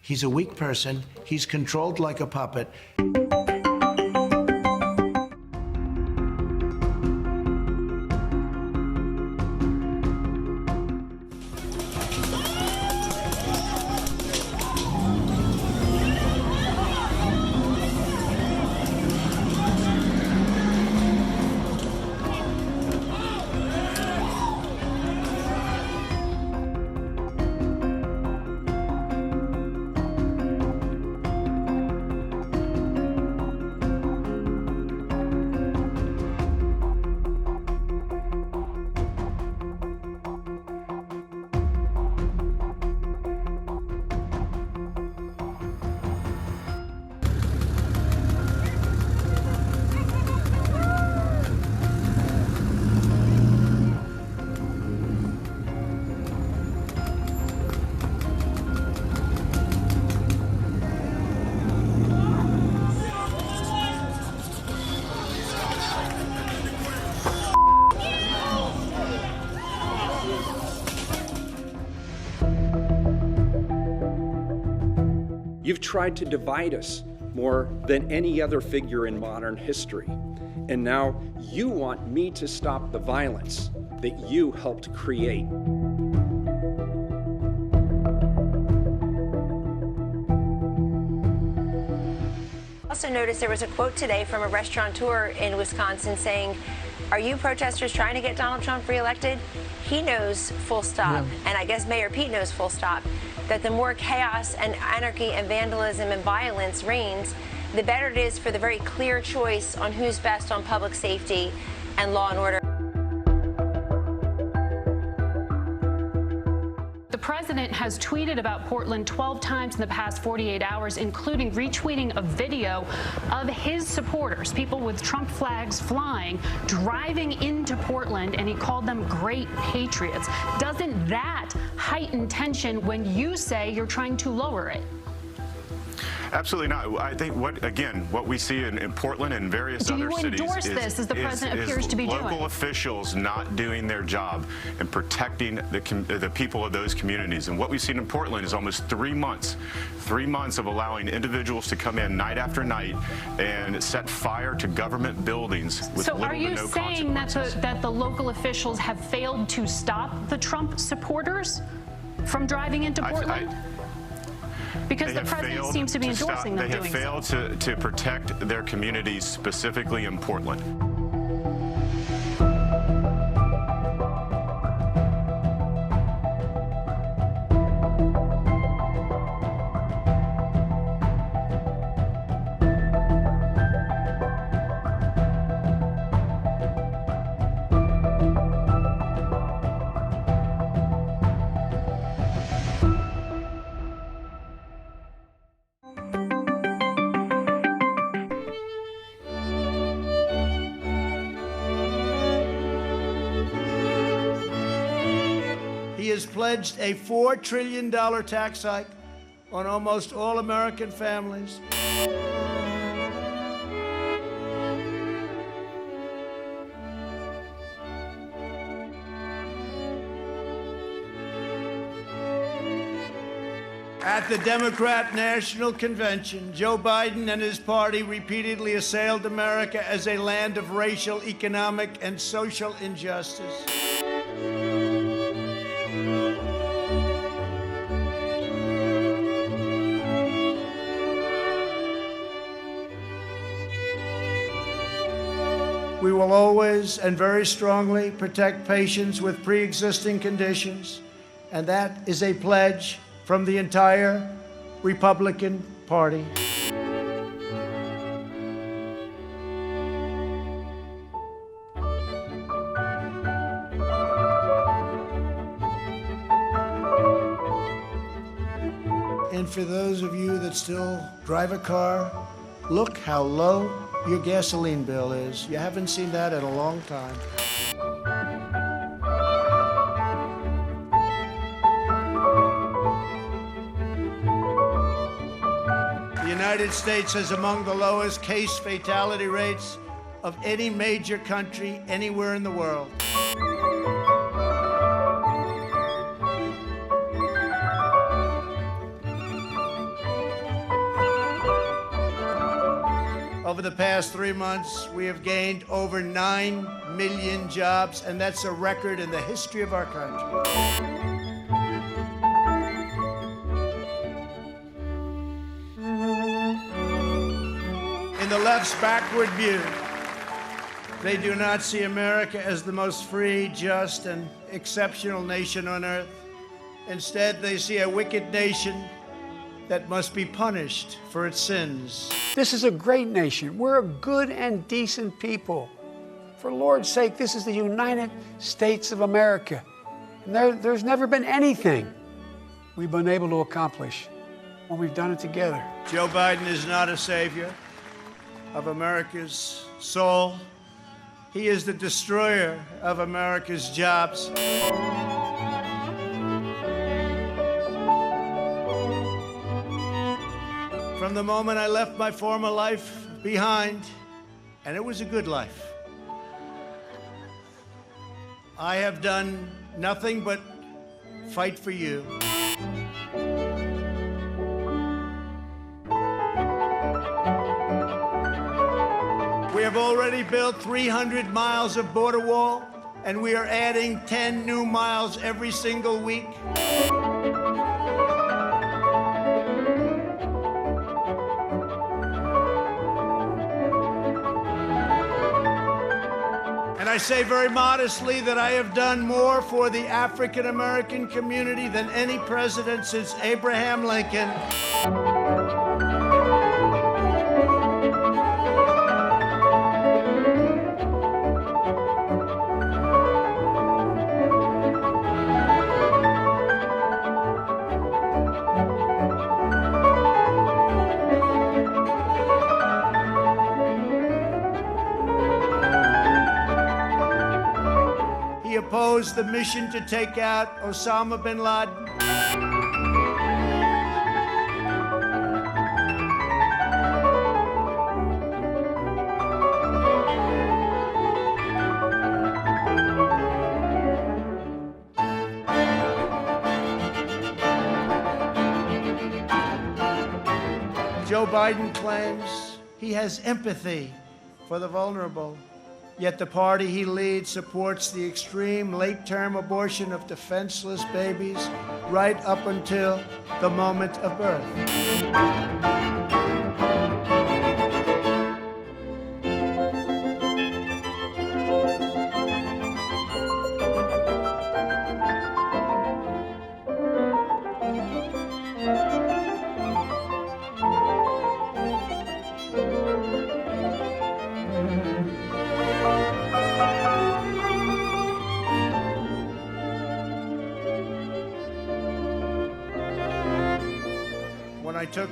He's a weak person. He's controlled like a puppet. You've tried to divide us more than any other figure in modern history. And now you want me to stop the violence that you helped create. Also noticed there was a quote today from a restaurateur in Wisconsin saying, "Are you protesters trying to get Donald Trump reelected?" He knows, full stop, and I guess Mayor Pete knows, full stop, that the more chaos and anarchy and vandalism and violence reigns, the better it is for the very clear choice on who's best on public safety and law and order. The president has tweeted about Portland 12 times in the past 48 hours, including retweeting a video of his supporters, people with Trump flags flying, driving into Portland, and he called them great patriots. Doesn't that heighten tension when you say you're trying to lower it? Absolutely not. I think what we see in Portland and various other cities do you endorse this, as the president appears to be doing? Local officials not doing their job and protecting the people of those communities. And what we've seen in Portland is almost 3 months of allowing individuals to come in night after night and set fire to government buildings with little to no consequences. So are you saying that the local officials have failed to stop the Trump supporters from driving into Portland? Because the president seems to be endorsing them doing so. They have failed to protect their communities, specifically in Portland. He has pledged a $4 trillion tax hike on almost all American families. At the Democrat National Convention, Joe Biden and his party repeatedly assailed America as a land of racial, economic, and social injustice. We will always and very strongly protect patients with pre-existing conditions, and that is a pledge from the entire Republican Party. And for those of you that still drive a car, look how low your gasoline bill is. You haven't seen that in a long time. The United States has among the lowest case fatality rates of any major country anywhere in the world. Over the past 3 months, we have gained over 9 million jobs, and that's a record in the history of our country. In the left's backward view, they do not see America as the most free, just, and exceptional nation on earth. Instead, they see a wicked nation that must be punished for its sins. This is a great nation. We're a good and decent people. For Lord's sake, this is the United States of America. And there's never been anything we've been able to accomplish when we've done it together. Joe Biden is not a savior of America's soul. He is the destroyer of America's jobs. From the moment I left my former life behind, and it was a good life, I have done nothing but fight for you. We have already built 300 miles of border wall, and we are adding 10 new miles every single week. And I say very modestly that I have done more for the African American community than any president since Abraham Lincoln. He opposed the mission to take out Osama bin Laden. Joe Biden claims he has empathy for the vulnerable. Yet the party he leads supports the extreme late-term abortion of defenseless babies right up until the moment of birth. When I took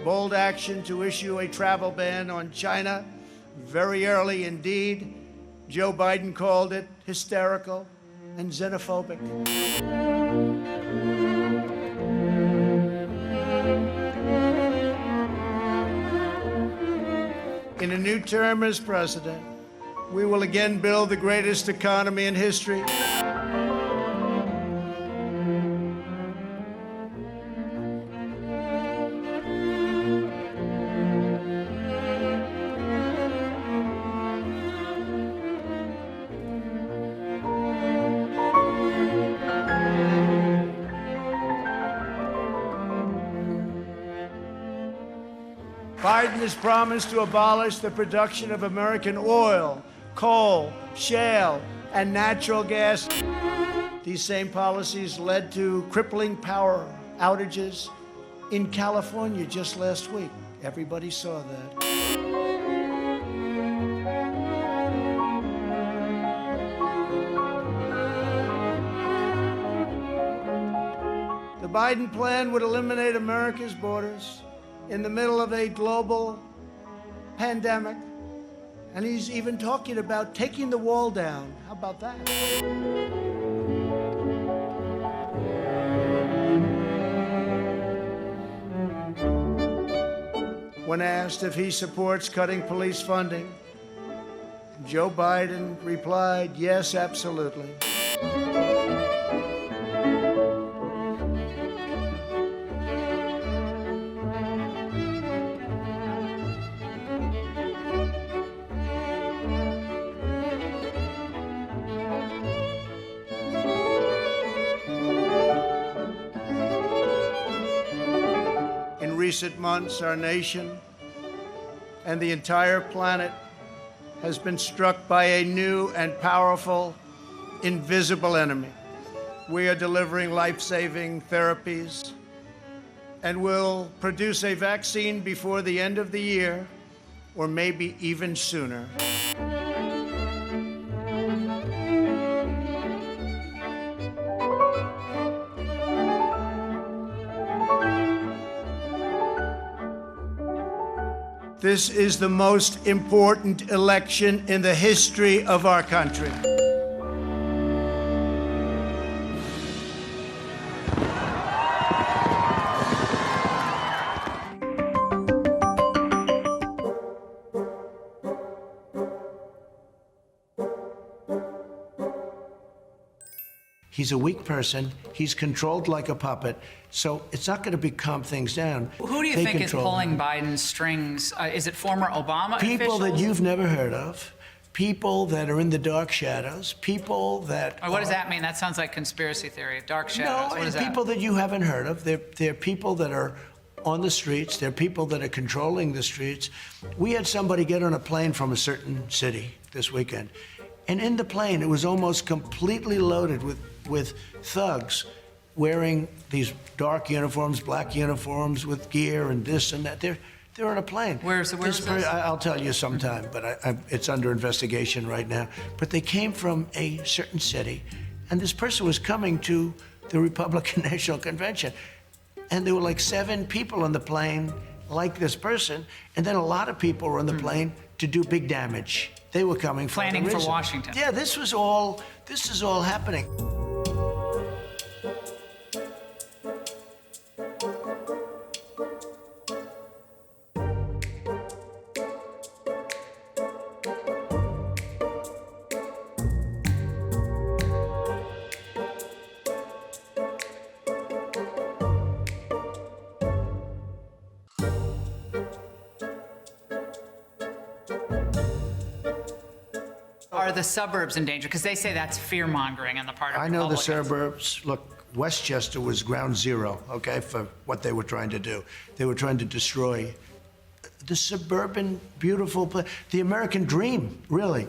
bold action to issue a travel ban on China, very early indeed, Joe Biden called it hysterical and xenophobic. In a new term as president, we will again build the greatest economy in history. Biden has promised to abolish the production of American oil, coal, shale, and natural gas. These same policies led to crippling power outages in California just last week. Everybody saw that. The Biden plan would eliminate America's borders in the middle of a global pandemic. And he's even talking about taking the wall down. How about that? When asked if he supports cutting police funding, Joe Biden replied, yes, absolutely. recent months, our nation and the entire planet has been struck by a new and powerful, invisible enemy. We are delivering life-saving therapies and will produce a vaccine before the end of the year, or maybe even sooner. This is the most important election in the history of our country. He's a weak person. He's controlled like a puppet. So it's not going to calm things down. Who do you think is pulling Biden's strings? Is it former Obama people officials? That you've never heard of, people that are in the dark shadows, people that... What does that mean? That sounds like conspiracy theory, dark shadows. No, what is people that? that you haven't heard of. They're people that are on the streets. They're people that are controlling the streets. We had somebody get on a plane from a certain city this weekend. And in the plane, it was almost completely loaded with thugs wearing these dark uniforms, black uniforms with gear and this and that. They're on a plane. Where's this? I'll tell you sometime, but it's under investigation right now. But they came from a certain city, and this person was coming to the Republican National Convention. And there were like 7 people on the plane like this person, and then a lot of people were on the plane to do big damage. They were coming for planning the for reason. Washington. Yeah, this is all happening. Are the suburbs in danger? Because they say that's fear-mongering on the part of I know the Republicans. suburbs. Look, Westchester was ground zero, okay, for what they were trying to do. They were trying to destroy the suburban, beautiful place, the American dream, really.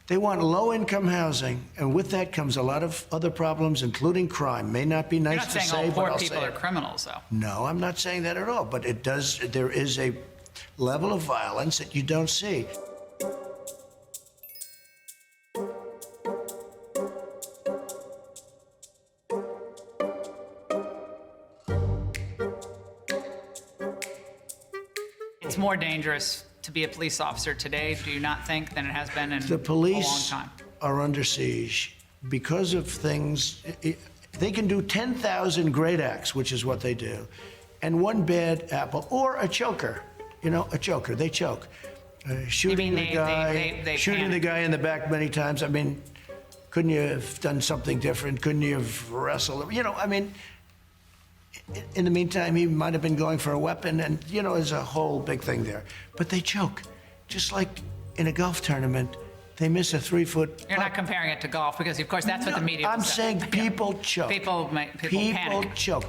They want low-income housing, and with that comes a lot of other problems, including crime. May not be nice to say, You're not saying all but poor I'll people say are it. criminals, though. No, I'm not saying that at all, but there is a level of violence that you don't see. It's more dangerous to be a police officer today, do you not think, than it has been in The police a long time? are under siege because of things. They can do 10,000 great acts, which is what they do, and one bad apple or a choker. You know, a choker. They choke. Shooting the guy, shooting the guy in the back many times. I mean, couldn't you have done something different? Couldn't you have wrestled? You know, I mean, in the meantime, he might have been going for a weapon, and, you know, there's a whole big thing there. But they choke. Just like in a golf tournament, they miss a 3-foot You're not comparing it to golf, because, of course, that's what the media I'm will say. saying people choke. People panic. choke.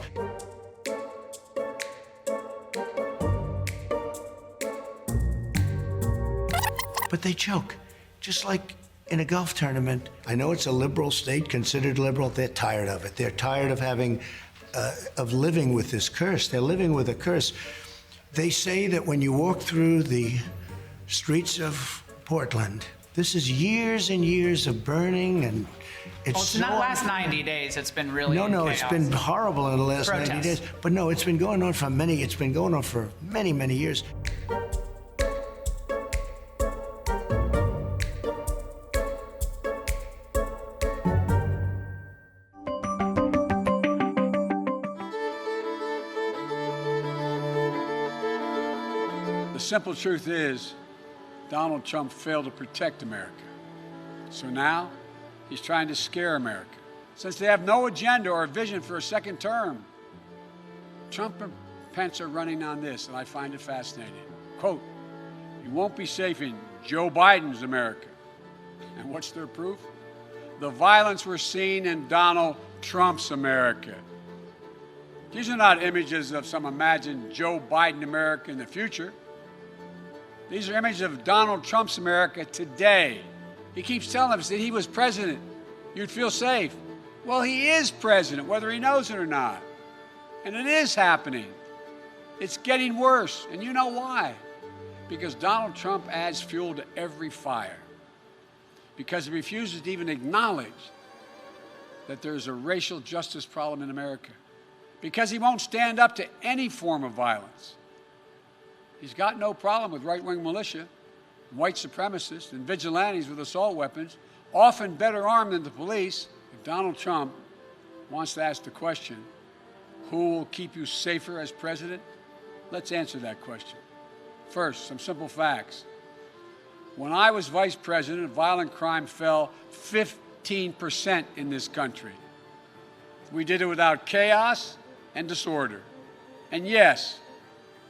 But they choke. Just like in a golf tournament. I know it's a liberal state, considered liberal. They're tired of it. They're tired of having, of living with this curse. They're living with a curse. They say that when you walk through the streets of Portland, this is years and years of burning, and It's not the last 90 days. It's been really No, chaos. it's been horrible in the last 90 days. But no, it's been going on for many years. The simple truth is, Donald Trump failed to protect America. So now, he's trying to scare America. Since they have no agenda or vision for a second term, Trump and Pence are running on this, and I find it fascinating. Quote, "You won't be safe in Joe Biden's America." And what's their proof? The violence we're seeing in Donald Trump's America. These are not images of some imagined Joe Biden America in the future. These are images of Donald Trump's America today. He keeps telling us that he was president, you'd feel safe. Well, he is president, whether he knows it or not. And it is happening. It's getting worse, and you know why? Because Donald Trump adds fuel to every fire. Because he refuses to even acknowledge that there's a racial justice problem in America. Because he won't stand up to any form of violence. He's got no problem with right-wing militia, white supremacists, and vigilantes with assault weapons, often better armed than the police. If Donald Trump wants to ask the question, who will keep you safer as president? Let's answer that question. First, some simple facts. When I was vice president, violent crime fell 15% in this country. We did it without chaos and disorder. And yes,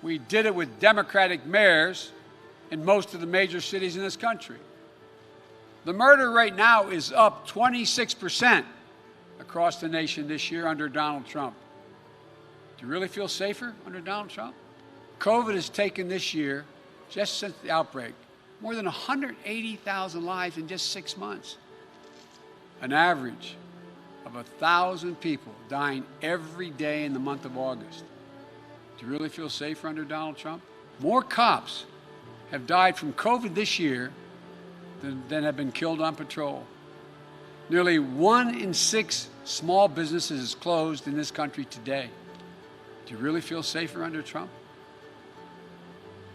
we did it with Democratic mayors in most of the major cities in this country. The murder rate now is up 26% across the nation this year under Donald Trump. Do you really feel safer under Donald Trump? COVID has taken this year, just since the outbreak, more than 180,000 lives in just 6 months. An average of 1,000 people dying every day in the month of August. Do you really feel safer under Donald Trump? More cops have died from COVID this year than have been killed on patrol. Nearly 1 in 6 small businesses is closed in this country today. Do you really feel safer under Trump?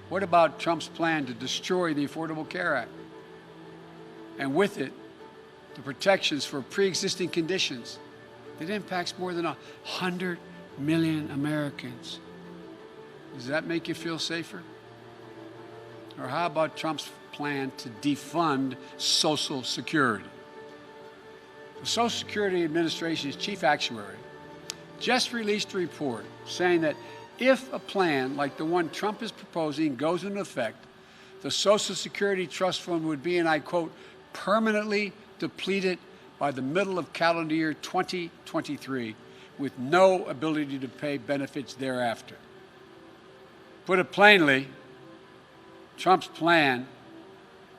What about Trump's plan to destroy the Affordable Care Act? And with it, the protections for pre-existing conditions that impacts more than 100 million Americans. Does that make you feel safer? Or how about Trump's plan to defund Social Security? The Social Security Administration's chief actuary just released a report saying that if a plan like the one Trump is proposing goes into effect, the Social Security Trust Fund would be, and I quote, permanently depleted by the middle of calendar year 2023, with no ability to pay benefits thereafter. Put it plainly, Trump's plan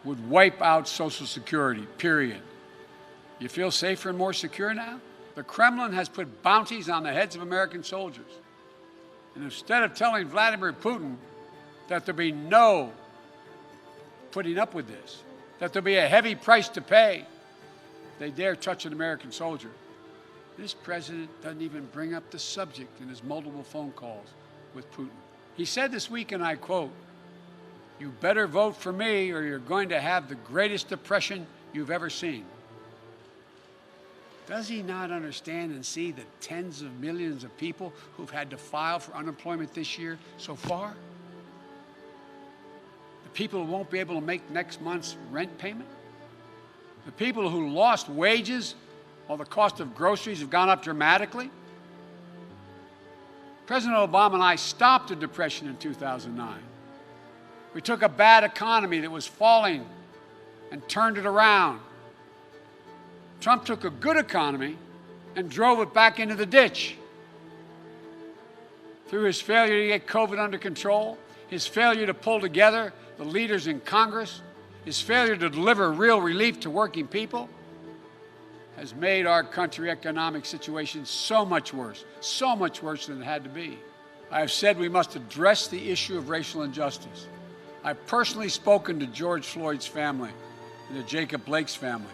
would wipe out Social Security, period. You feel safer and more secure now? The Kremlin has put bounties on the heads of American soldiers. And instead of telling Vladimir Putin that there'll be no putting up with this, that there'll be a heavy price to pay, they dare touch an American soldier. This president doesn't even bring up the subject in his multiple phone calls with Putin. He said this week, and I quote, "You better vote for me or you're going to have the greatest depression you've ever seen." Does he not understand and see the tens of millions of people who've had to file for unemployment this year so far? The people who won't be able to make next month's rent payment? The people who lost wages while the cost of groceries have gone up dramatically? President Obama and I stopped the depression in 2009. We took a bad economy that was falling and turned it around. Trump took a good economy and drove it back into the ditch. Through his failure to get COVID under control, his failure to pull together the leaders in Congress, his failure to deliver real relief to working people, has made our country's economic situation so much worse than it had to be. I have said we must address the issue of racial injustice. I've personally spoken to George Floyd's family and to Jacob Blake's family.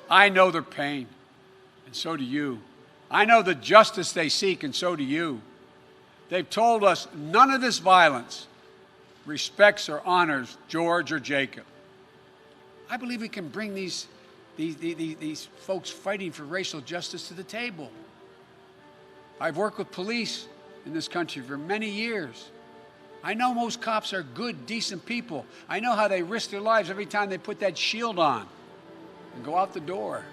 I know their pain, and so do you. I know the justice they seek, and so do you. They've told us none of this violence respects or honors George or Jacob. I believe we can bring these folks fighting for racial justice to the table. I've worked with police in this country for many years. I know most cops are good, decent people. I know how they risk their lives every time they put that shield on and go out the door.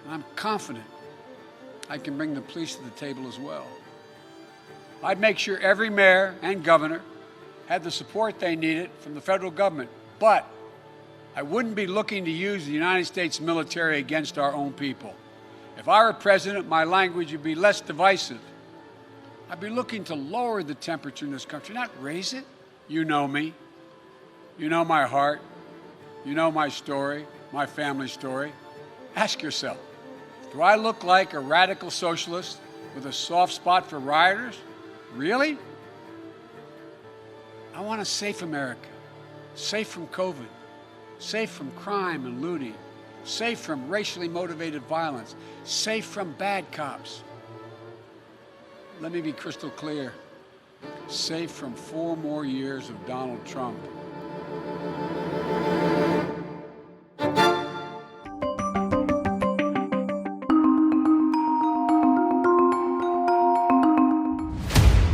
And I'm confident I can bring the police to the table as well. I'd make sure every mayor and governor had the support they needed from the federal government, but I wouldn't be looking to use the United States military against our own people. If I were president, my language would be less divisive I'd be looking to lower the temperature in this country, not raise it. You know me. You know my heart. You know my story, my family story. Ask yourself, do I look like a radical socialist with a soft spot for rioters? Really? I want a safe America, safe from COVID, safe from crime and looting, safe from racially motivated violence, safe from bad cops. Let me be crystal clear, safe from 4 more years of Donald Trump.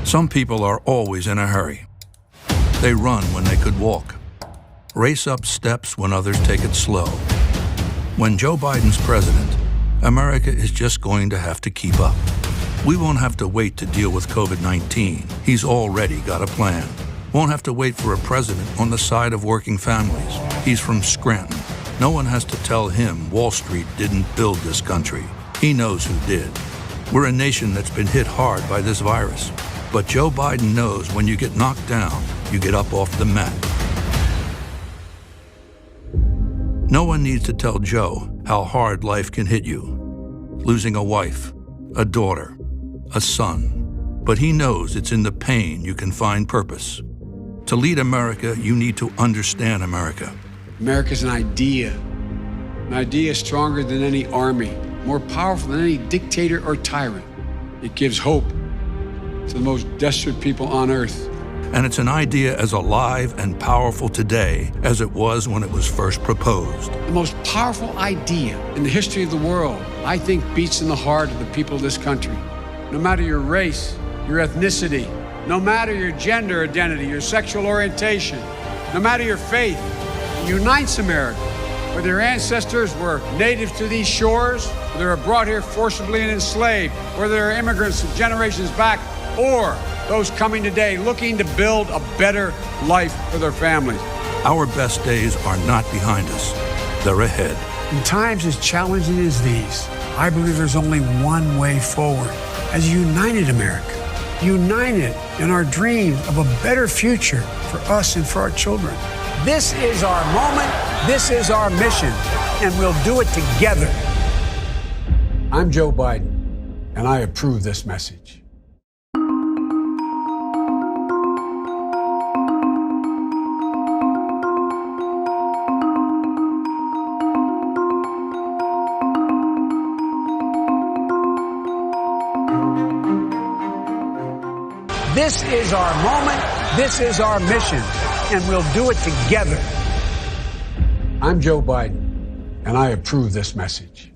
Some people are always in a hurry. They run when they could walk, race up steps when others take it slow. When Joe Biden's president, America is just going to have to keep up. We won't have to wait to deal with COVID-19. He's already got a plan. Won't have to wait for a president on the side of working families. He's from Scranton. No one has to tell him Wall Street didn't build this country. He knows who did. We're a nation that's been hit hard by this virus. But Joe Biden knows when you get knocked down, you get up off the mat. No one needs to tell Joe how hard life can hit you. Losing a wife, a daughter, a son. But he knows it's in the pain you can find purpose. To lead America, you need to understand America. America's an idea stronger than any army, more powerful than any dictator or tyrant. It gives hope to the most desperate people on earth. And it's an idea as alive and powerful today as it was when it was first proposed. The most powerful idea in the history of the world, I think, beats in the heart of the people of this country. No matter your race, your ethnicity, no matter your gender identity, your sexual orientation, no matter your faith, it unites America. Whether your ancestors were natives to these shores, whether they were brought here forcibly and enslaved, whether they're immigrants from generations back, or those coming today looking to build a better life for their families. Our best days are not behind us. They're ahead. In times as challenging as these, I believe there's only one way forward. As a united America, united in our dreams of a better future for us and for our children. This is our moment, this is our mission, and we'll do it together. I'm Joe Biden, and I approve this message. This is our moment, this is our mission, and we'll do it together. I'm Joe Biden, and I approve this message.